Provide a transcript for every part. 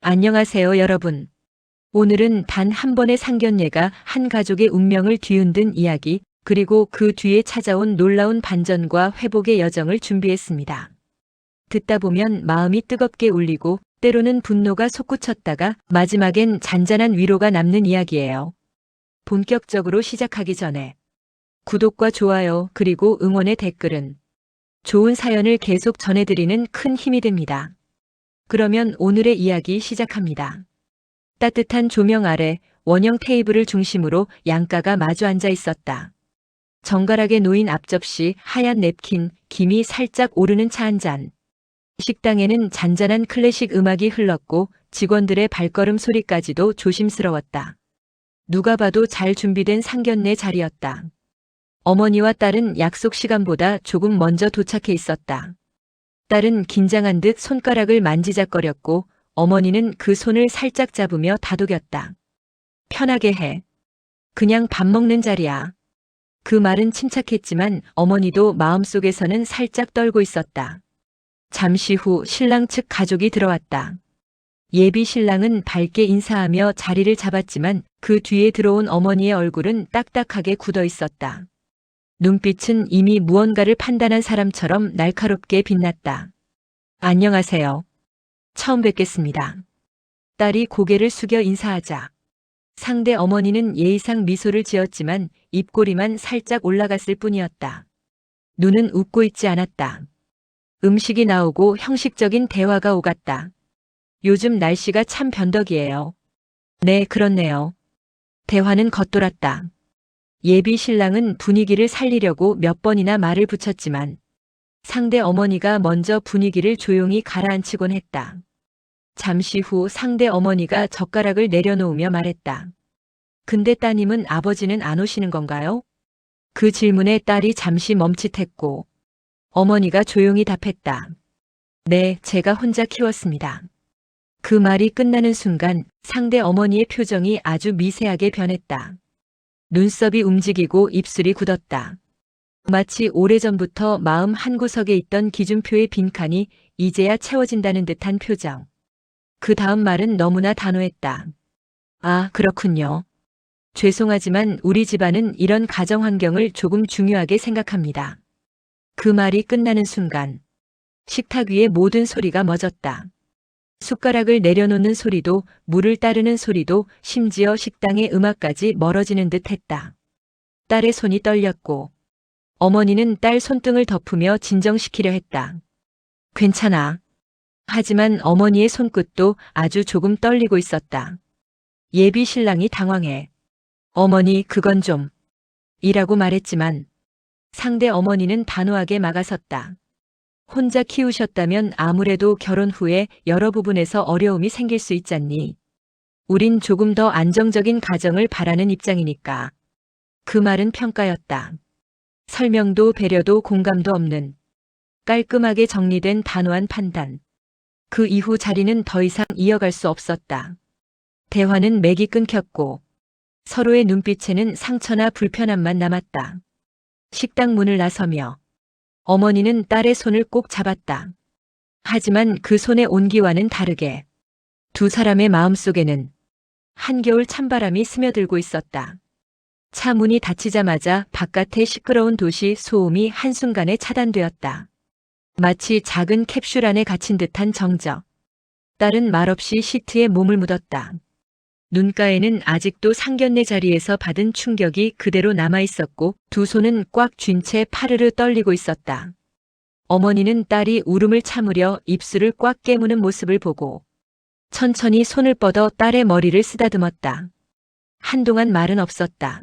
안녕하세요, 여러분. 오늘은 단 한 번의 상견례가 한 가족의 운명을 뒤흔든 이야기, 그리고 그 뒤에 찾아온 놀라운 반전과 회복의 여정을 준비했습니다. 듣다 보면 마음이 뜨겁게 울리고 때로는 분노가 솟구쳤다가 마지막엔 잔잔한 위로가 남는 이야기예요. 본격적으로 시작하기 전에 구독과 좋아요 그리고 응원의 댓글은 좋은 사연을 계속 전해드리는 큰 힘이 됩니다. 그러면 오늘의 이야기 시작합니다. 따뜻한 조명 아래 원형 테이블을 중심으로 양가가 마주 앉아 있었다. 정갈하게 놓인 앞접시, 하얀 냅킨, 김이 살짝 오르는 차 한 잔. 식당에는 잔잔한 클래식 음악이 흘렀고 직원들의 발걸음 소리까지도 조심스러웠다. 누가 봐도 잘 준비된 상견례 자리였다. 어머니와 딸은 약속 시간보다 조금 먼저 도착해 있었다. 딸은 긴장한 듯 손가락을 만지작거렸고 어머니는 그 손을 살짝 잡으며 다독였다. 편하게 해. 그냥 밥 먹는 자리야. 그 말은 침착했지만 어머니도 마음속에서는 살짝 떨고 있었다. 잠시 후 신랑 측 가족이 들어왔다. 예비 신랑은 밝게 인사하며 자리를 잡았지만 그 뒤에 들어온 어머니의 얼굴은 딱딱하게 굳어 있었다. 눈빛은 이미 무언가를 판단한 사람처럼 날카롭게 빛났다. 안녕하세요. 처음 뵙겠습니다. 딸이 고개를 숙여 인사하자 상대 어머니는 예의상 미소를 지었지만 입꼬리만 살짝 올라갔을 뿐이었다. 눈은 웃고 있지 않았다. 음식이 나오고 형식적인 대화가 오갔다. 요즘 날씨가 참 변덕이에요. 네, 그렇네요. 대화는 겉돌았다. 예비 신랑은 분위기를 살리려고 몇 번이나 말을 붙였지만 상대 어머니가 먼저 분위기를 조용히 가라앉히곤 했다. 잠시 후 상대 어머니가 젓가락을 내려놓으며 말했다. 근데 따님은 아버지는 안 오시는 건가요? 그 질문에 딸이 잠시 멈칫했고 어머니가 조용히 답했다. 네, 제가 혼자 키웠습니다. 그 말이 끝나는 순간 상대 어머니의 표정이 아주 미세하게 변했다. 눈썹이 움직이고 입술이 굳었다. 마치 오래전부터 마음 한구석에 있던 기준표의 빈칸이 이제야 채워진다는 듯한 표정. 그 다음 말은 너무나 단호했다. 아, 그렇군요. 죄송하지만 우리 집안은 이런 가정 환경을 조금 중요하게 생각합니다. 그 말이 끝나는 순간 식탁 위의 모든 소리가 멎었다. 숟가락을 내려놓는 소리도 물을 따르는 소리도 심지어 식당의 음악까지 멀어지는 듯 했다. 딸의 손이 떨렸고 어머니는 딸 손등을 덮으며 진정시키려 했다. 괜찮아. 하지만 어머니의 손끝도 아주 조금 떨리고 있었다. 예비 신랑이 당황해. 어머니, 그건 좀. 이라고 말했지만 상대 어머니는 단호하게 막아섰다. 혼자 키우셨다면 아무래도 결혼 후에 여러 부분에서 어려움이 생길 수 있잖니. 우린 조금 더 안정적인 가정을 바라는 입장이니까. 그 말은 평가였다. 설명도 배려도 공감도 없는 깔끔하게 정리된 단호한 판단. 그 이후 자리는 더 이상 이어갈 수 없었다. 대화는 맥이 끊겼고 서로의 눈빛에는 상처나 불편함만 남았다. 식당 문을 나서며 어머니는 딸의 손을 꼭 잡았다. 하지만 그 손의 온기와는 다르게 두 사람의 마음속에는 한겨울 찬바람이 스며들고 있었다. 차 문이 닫히자마자 바깥의 시끄러운 도시 소음이 한순간에 차단되었다. 마치 작은 캡슐 안에 갇힌 듯한 정적. 딸은 말없이 시트에 몸을 묻었다. 눈가에는 아직도 상견례 자리에서 받은 충격이 그대로 남아있었고 두 손은 꽉 쥔 채 파르르 떨리고 있었다. 어머니는 딸이 울음을 참으려 입술을 꽉 깨무는 모습을 보고 천천히 손을 뻗어 딸의 머리를 쓰다듬었다. 한동안 말은 없었다.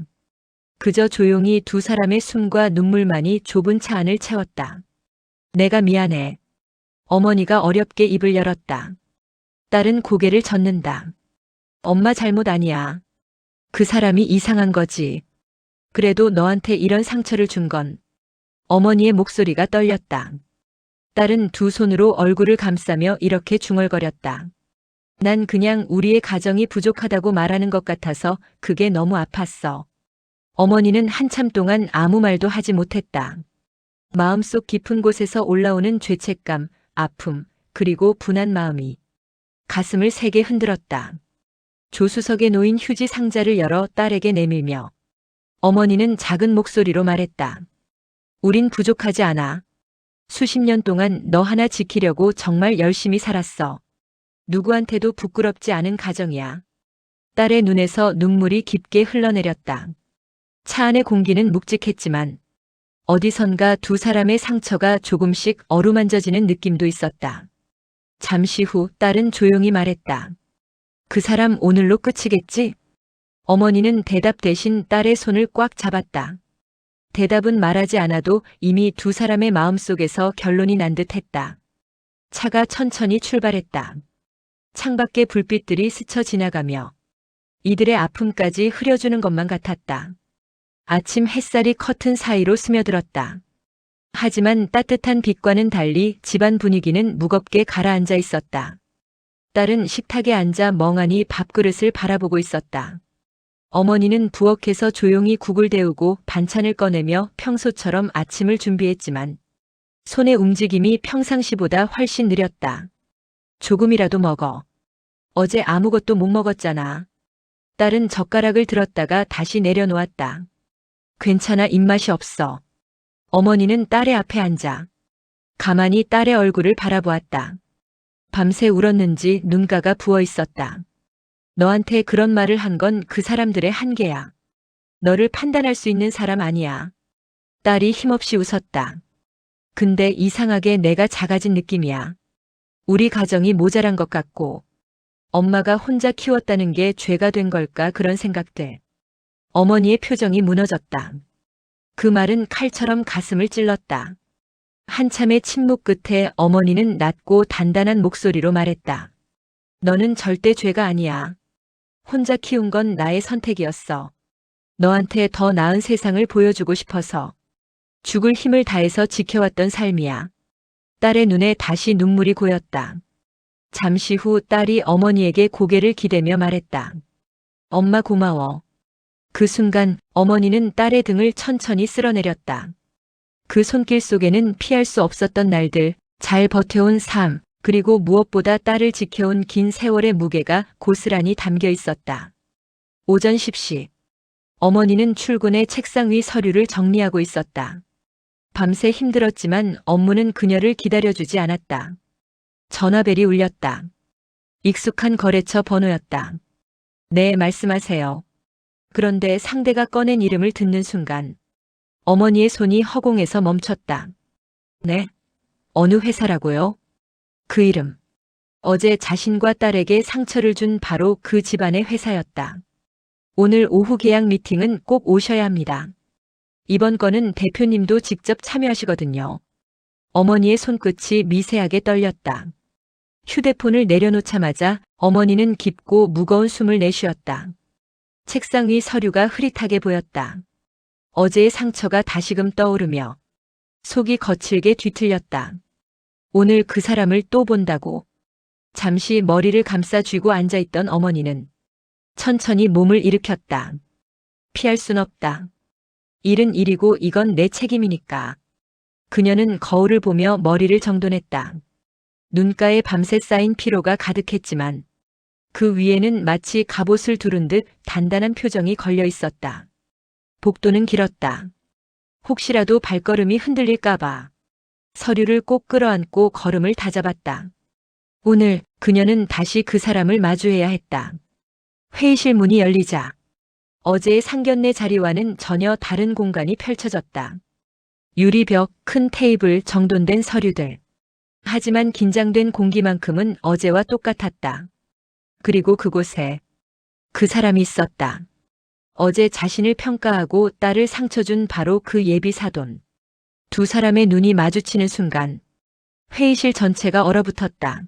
그저 조용히 두 사람의 숨과 눈물만이 좁은 차 안을 채웠다. 내가 미안해. 어머니가 어렵게 입을 열었다. 딸은 고개를 젓는다. 엄마 잘못 아니야. 그 사람이 이상한 거지. 그래도 너한테 이런 상처를 준 건. 어머니의 목소리가 떨렸다. 딸은 두 손으로 얼굴을 감싸며 이렇게 중얼거렸다. 난 그냥 우리의 가정이 부족하다고 말하는 것 같아서 그게 너무 아팠어. 어머니는 한참 동안 아무 말도 하지 못했다. 마음속 깊은 곳에서 올라오는 죄책감, 아픔, 그리고 분한 마음이 가슴을 세게 흔들었다. 조수석에 놓인 휴지 상자를 열어 딸에게 내밀며 어머니는 작은 목소리로 말했다. 우린 부족하지 않아. 수십 년 동안 너 하나 지키려고 정말 열심히 살았어. 누구한테도 부끄럽지 않은 가정이야. 딸의 눈에서 눈물이 깊게 흘러내렸다. 차 안의 공기는 묵직했지만 어디선가 두 사람의 상처가 조금씩 어루만져지는 느낌도 있었다. 잠시 후 딸은 조용히 말했다. 그 사람 오늘로 끝이겠지? 어머니는 대답 대신 딸의 손을 꽉 잡았다. 대답은 말하지 않아도 이미 두 사람의 마음속에서 결론이 난 듯했다. 차가 천천히 출발했다. 창밖의 불빛들이 스쳐 지나가며 이들의 아픔까지 흐려주는 것만 같았다. 아침 햇살이 커튼 사이로 스며들었다. 하지만 따뜻한 빛과는 달리 집안 분위기는 무겁게 가라앉아 있었다. 딸은 식탁에 앉아 멍하니 밥그릇을 바라보고 있었다. 어머니는 부엌에서 조용히 국을 데우고 반찬을 꺼내며 평소처럼 아침을 준비했지만 손의 움직임이 평상시보다 훨씬 느렸다. 조금이라도 먹어. 어제 아무것도 못 먹었잖아. 딸은 젓가락을 들었다가 다시 내려놓았다. 괜찮아, 입맛이 없어. 어머니는 딸의 앞에 앉아 가만히 딸의 얼굴을 바라보았다. 밤새 울었는지 눈가가 부어 있었다. 너한테 그런 말을 한 건 그 사람들의 한계야. 너를 판단할 수 있는 사람 아니야. 딸이 힘없이 웃었다. 근데 이상하게 내가 작아진 느낌이야. 우리 가정이 모자란 것 같고 엄마가 혼자 키웠다는 게 죄가 된 걸까 그런 생각들. 어머니의 표정이 무너졌다. 그 말은 칼처럼 가슴을 찔렀다. 한참의 침묵 끝에 어머니는 낮고 단단한 목소리로 말했다. 너는 절대 죄가 아니야. 혼자 키운 건 나의 선택이었어. 너한테 더 나은 세상을 보여주고 싶어서 죽을 힘을 다해서 지켜왔던 삶이야. 딸의 눈에 다시 눈물이 고였다. 잠시 후 딸이 어머니에게 고개를 기대며 말했다. 엄마 고마워. 그 순간 어머니는 딸의 등을 천천히 쓸어내렸다. 그 손길 속에는 피할 수 없었던 날들, 잘 버텨온 삶, 그리고 무엇보다 딸을 지켜온 긴 세월의 무게가 고스란히 담겨 있었다. 오전 10시. 어머니는 출근해 책상 위 서류를 정리하고 있었다. 밤새 힘들었지만 업무는 그녀를 기다려주지 않았다. 전화벨이 울렸다. 익숙한 거래처 번호였다. 네, 말씀하세요. 그런데 상대가 꺼낸 이름을 듣는 순간 어머니의 손이 허공에서 멈췄다. 네? 어느 회사라고요? 그 이름. 어제 자신과 딸에게 상처를 준 바로 그 집안의 회사였다. 오늘 오후 계약 미팅은 꼭 오셔야 합니다. 이번 건은 대표님도 직접 참여하시거든요. 어머니의 손끝이 미세하게 떨렸다. 휴대폰을 내려놓자마자 어머니는 깊고 무거운 숨을 내쉬었다. 책상 위 서류가 흐릿하게 보였다. 어제의 상처가 다시금 떠오르며 속이 거칠게 뒤틀렸다. 오늘 그 사람을 또 본다고. 잠시 머리를 감싸 쥐고 앉아있던 어머니는 천천히 몸을 일으켰다. 피할 순 없다. 일은 일이고 이건 내 책임이니까. 그녀는 거울을 보며 머리를 정돈했다. 눈가에 밤새 쌓인 피로가 가득했지만 그 위에는 마치 갑옷을 두른 듯 단단한 표정이 걸려 있었다. 복도는 길었다. 혹시라도 발걸음이 흔들릴까봐 서류를 꼭 끌어안고 걸음을 다잡았다. 오늘 그녀는 다시 그 사람을 마주해야 했다. 회의실 문이 열리자 어제의 상견례 자리와는 전혀 다른 공간이 펼쳐졌다. 유리벽, 큰 테이블, 정돈된 서류들. 하지만 긴장된 공기만큼은 어제와 똑같았다. 그리고 그곳에 그 사람이 있었다. 어제 자신을 평가하고 딸을 상처 준 바로 그 예비 사돈. 두 사람의 눈이 마주치는 순간 회의실 전체가 얼어붙었다.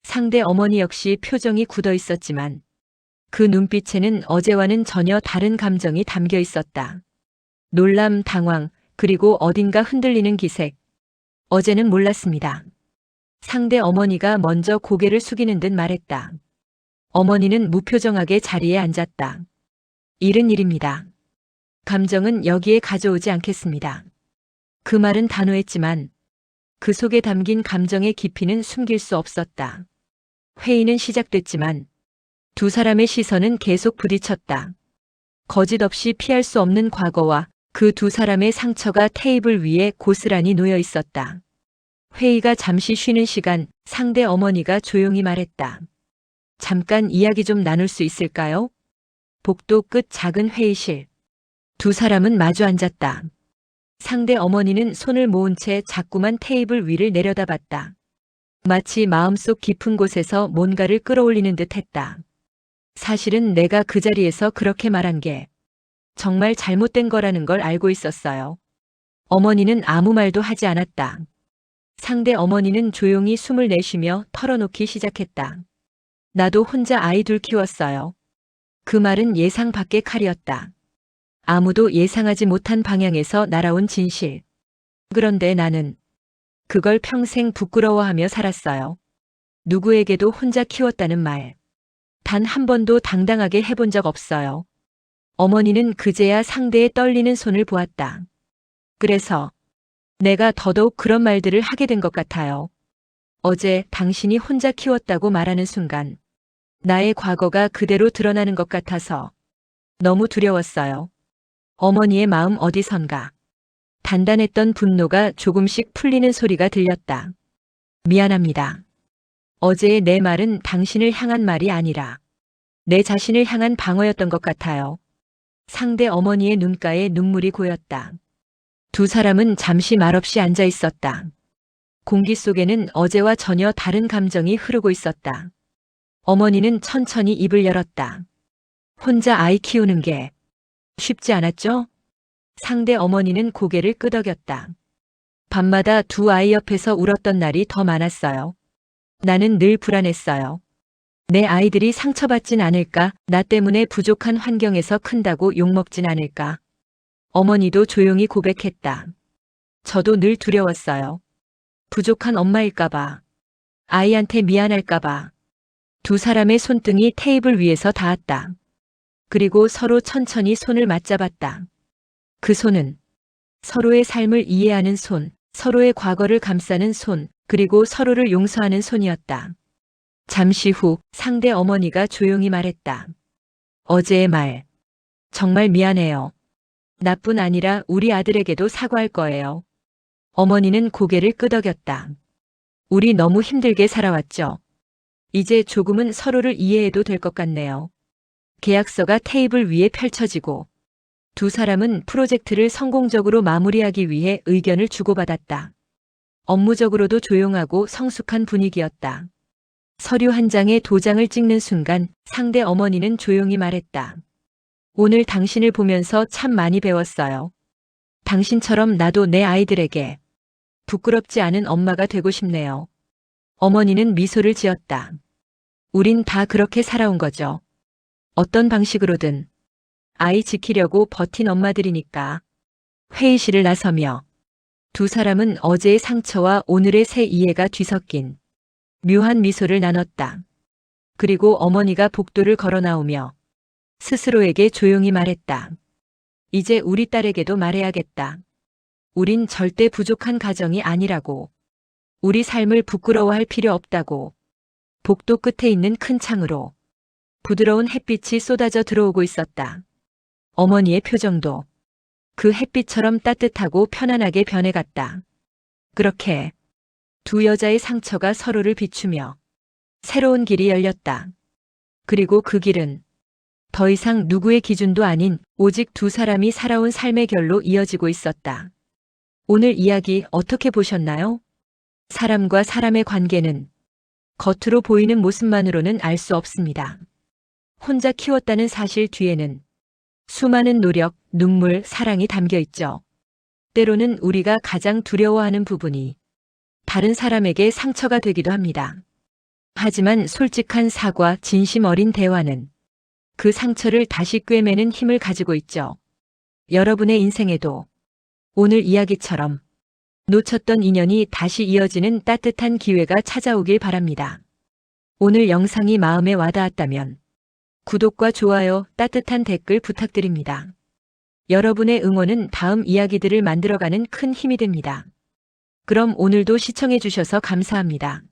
상대 어머니 역시 표정이 굳어 있었지만 그 눈빛에는 어제와는 전혀 다른 감정이 담겨 있었다. 놀람, 당황, 그리고 어딘가 흔들리는 기색. 어제는 몰랐습니다. 상대 어머니가 먼저 고개를 숙이는 듯 말했다. 어머니는 무표정하게 자리에 앉았다. 일은 일입니다. 감정은 여기에 가져오지 않겠습니다. 그 말은 단호했지만 그 속에 담긴 감정의 깊이는 숨길 수 없었다. 회의는 시작됐지만 두 사람의 시선은 계속 부딪혔다. 거짓 없이 피할 수 없는 과거와 그 두 사람의 상처가 테이블 위에 고스란히 놓여 있었다. 회의가 잠시 쉬는 시간, 상대 어머니가 조용히 말했다. 잠깐 이야기 좀 나눌 수 있을까요? 복도 끝 작은 회의실. 두 사람은 마주 앉았다. 상대 어머니는 손을 모은 채 자꾸만 테이블 위를 내려다봤다. 마치 마음속 깊은 곳에서 뭔가를 끌어올리는 듯 했다. 사실은 내가 그 자리에서 그렇게 말한 게 정말 잘못된 거라는 걸 알고 있었어요. 어머니는 아무 말도 하지 않았다. 상대 어머니는 조용히 숨을 내쉬며 털어놓기 시작했다. 나도 혼자 아이 둘 키웠어요. 그 말은 예상 밖의 칼이었다. 아무도 예상하지 못한 방향에서 날아온 진실. 그런데 나는 그걸 평생 부끄러워하며 살았어요. 누구에게도 혼자 키웠다는 말. 단 한 번도 당당하게 해본 적 없어요. 어머니는 그제야 상대의 떨리는 손을 보았다. 그래서 내가 더더욱 그런 말들을 하게 된 것 같아요. 어제 당신이 혼자 키웠다고 말하는 순간 나의 과거가 그대로 드러나는 것 같아서 너무 두려웠어요. 어머니의 마음 어디선가 단단했던 분노가 조금씩 풀리는 소리가 들렸다. 미안합니다. 어제의 내 말은 당신을 향한 말이 아니라 내 자신을 향한 방어였던 것 같아요. 상대 어머니의 눈가에 눈물이 고였다. 두 사람은 잠시 말없이 앉아 있었다. 공기 속에는 어제와 전혀 다른 감정이 흐르고 있었다. 어머니는 천천히 입을 열었다. 혼자 아이 키우는 게 쉽지 않았죠? 상대 어머니는 고개를 끄덕였다. 밤마다 두 아이 옆에서 울었던 날이 더 많았어요. 나는 늘 불안했어요. 내 아이들이 상처받진 않을까, 나 때문에 부족한 환경에서 큰다고 욕먹진 않을까. 어머니도 조용히 고백했다. 저도 늘 두려웠어요. 부족한 엄마일까봐. 아이한테 미안할까봐. 두 사람의 손등이 테이블 위에서 닿았다. 그리고 서로 천천히 손을 맞잡았다. 그 손은 서로의 삶을 이해하는 손, 서로의 과거를 감싸는 손, 그리고 서로를 용서하는 손이었다. 잠시 후 상대 어머니가 조용히 말했다. 어제의 말, 정말 미안해요. 나뿐 아니라 우리 아들에게도 사과할 거예요. 어머니는 고개를 끄덕였다. 우리 너무 힘들게 살아왔죠. 이제 조금은 서로를 이해해도 될 것 같네요. 계약서가 테이블 위에 펼쳐지고 두 사람은 프로젝트를 성공적으로 마무리하기 위해 의견을 주고받았다. 업무적으로도 조용하고 성숙한 분위기였다. 서류 한 장에 도장을 찍는 순간 상대 어머니는 조용히 말했다. 오늘 당신을 보면서 참 많이 배웠어요. 당신처럼 나도 내 아이들에게 부끄럽지 않은 엄마가 되고 싶네요. 어머니는 미소를 지었다. 우린 다 그렇게 살아온 거죠. 어떤 방식으로든 아이 지키려고 버틴 엄마들이니까. 회의실을 나서며 두 사람은 어제의 상처와 오늘의 새 이해가 뒤섞인 묘한 미소를 나눴다. 그리고 어머니가 복도를 걸어 나오며 스스로에게 조용히 말했다. 이제 우리 딸에게도 말해야겠다. 우린 절대 부족한 가정이 아니라고. 우리 삶을 부끄러워할 필요 없다고. 복도 끝에 있는 큰 창으로 부드러운 햇빛이 쏟아져 들어오고 있었다. 어머니의 표정도 그 햇빛처럼 따뜻하고 편안하게 변해갔다. 그렇게 두 여자의 상처가 서로를 비추며 새로운 길이 열렸다. 그리고 그 길은 더 이상 누구의 기준도 아닌 오직 두 사람이 살아온 삶의 결로 이어지고 있었다. 오늘 이야기 어떻게 보셨나요? 사람과 사람의 관계는 겉으로 보이는 모습만으로는 알 수 없습니다. 혼자 키웠다는 사실 뒤에는 수많은 노력, 눈물, 사랑이 담겨 있죠. 때로는 우리가 가장 두려워하는 부분이 다른 사람에게 상처가 되기도 합니다. 하지만 솔직한 사과, 진심 어린 대화는 그 상처를 다시 꿰매는 힘을 가지고 있죠. 여러분의 인생에도 오늘 이야기처럼 놓쳤던 인연이 다시 이어지는 따뜻한 기회가 찾아오길 바랍니다. 오늘 영상이 마음에 와닿았다면 구독과 좋아요, 따뜻한 댓글 부탁드립니다. 여러분의 응원은 다음 이야기들을 만들어가는 큰 힘이 됩니다. 그럼 오늘도 시청해 주셔서 감사합니다.